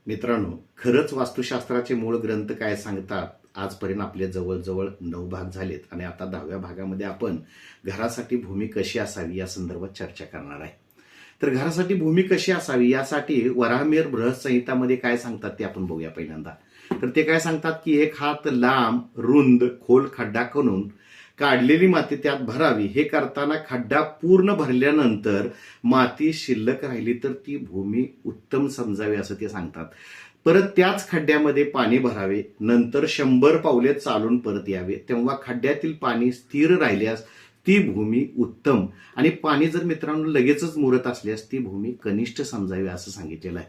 मित्रांनो, खरंच वास्तुशास्त्राचे मूळ ग्रंथ काय सांगतात? आजपर्यंत आपले जवळजवळ 9 भाग झालेत आणि आता 10व्या भागामध्ये आपण घरासाठी भूमी कशी असावी या संदर्भात चर्चा करणार आहे. तर घरासाठी भूमी कशी असावी यासाठी वराहमिहिर बृहत संहितामध्ये काय सांगतात ते आपण बघूया पहिल्यांदा. तर ते काय सांगतात की 1 हात लांब, रुंद, खोल खड्डा करून काढलेली माती त्यात भरावी. हे करताना खड्डा पूर्ण भरल्यानंतर माती शिल्लक राहिली तर ती भूमी उत्तम समजावी असं ते सांगतात. परत त्याच खड्ड्यामध्ये पाणी भरावे. नंतर 100 पावले चालून परत यावे. तेव्हा खड्ड्यातील पाणी स्थिर राहिल्यास ती भूमी उत्तम आणि पाणी जर मित्रांनो लगेचच मुरत असल्यास ती भूमी कनिष्ठ समजावी असं सांगितलेलं आहे.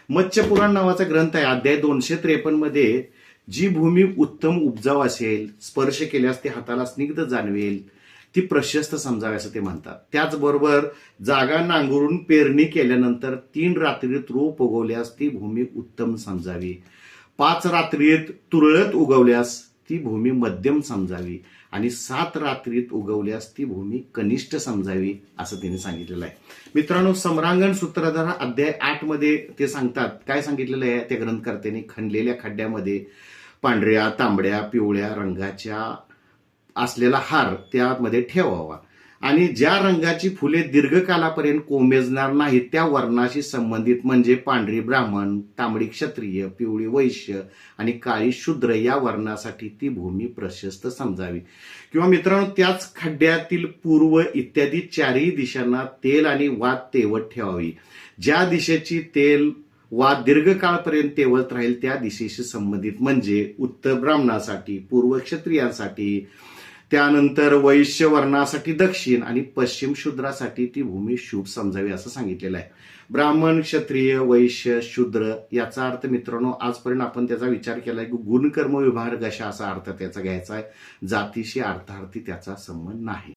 मत्स्यपुराण नावाचा ग्रंथ आहे. अध्याय 253 मध्ये जी भूमी उत्तम उपजाऊ असेल, स्पर्श केल्यास ती हाताला स्निग्ध जाणवेल, ती प्रशस्त समजावी असं ते म्हणतात. त्याचबरोबर जागा नांगरून पेरणी केल्यानंतर 3 रात्रीत रोप उगवल्यास ती भूमी उत्तम समजावी. 5 रात्रीत तुरळक उगवल्यास ती भूमी मध्यम समजावी आणि 7 रात्रीत उगवल्यास ती भूमी कनिष्ठ समजावी असं त्यांनी सांगितलेलं आहे. मित्रांनो, सम्रांगण सूत्रधार अध्याय 8 मध्ये ते सांगतात, काय सांगितलेलं आहे त्या ग्रंथकर्त्यांनी, खणलेल्या खड्ड्यामध्ये पांढऱ्या, तांबड्या, पिवळ्या रंगाच्या असलेला हार त्यामध्ये ठेवावा आणि ज्या रंगाची फुले दीर्घकालापर्यंत कोमेजणार नाहीत त्या वर्णाशी संबंधित म्हणजे पांढरी ब्राह्मण, तांबडी क्षत्रिय, पिवळी वैश्य आणि काळी शूद्र या वर्णासाठी ती भूमी प्रशस्त समजावी. किंवा मित्रांनो, त्याच खड्ड्यातील पूर्व इत्यादी 4ही दिशांना तेल आणि वात तेवत ठेवावी. ज्या दिशेची तेल वात दीर्घकाळपर्यंत तेवत राहील त्या दिशेशी संबंधित म्हणजे उत्तर ब्राह्मणासाठी, पूर्व क्षत्रियांसाठी, त्यानंतर वैश्य वर्णासाठी दक्षिण आणि पश्चिम शूद्रासाठी ती भूमी शुभ समजावी असं सांगितलेलं आहे. ब्राह्मण, क्षत्रिय, वैश्य, शूद्र याचा अर्थ मित्रांनो आजपर्यंत आपण त्याचा विचार केलाय की गुणकर्म विभाग असा अर्थ त्याचा घ्यायचा आहे. जातीशी अर्थार्थी त्याचा संबंध नाही.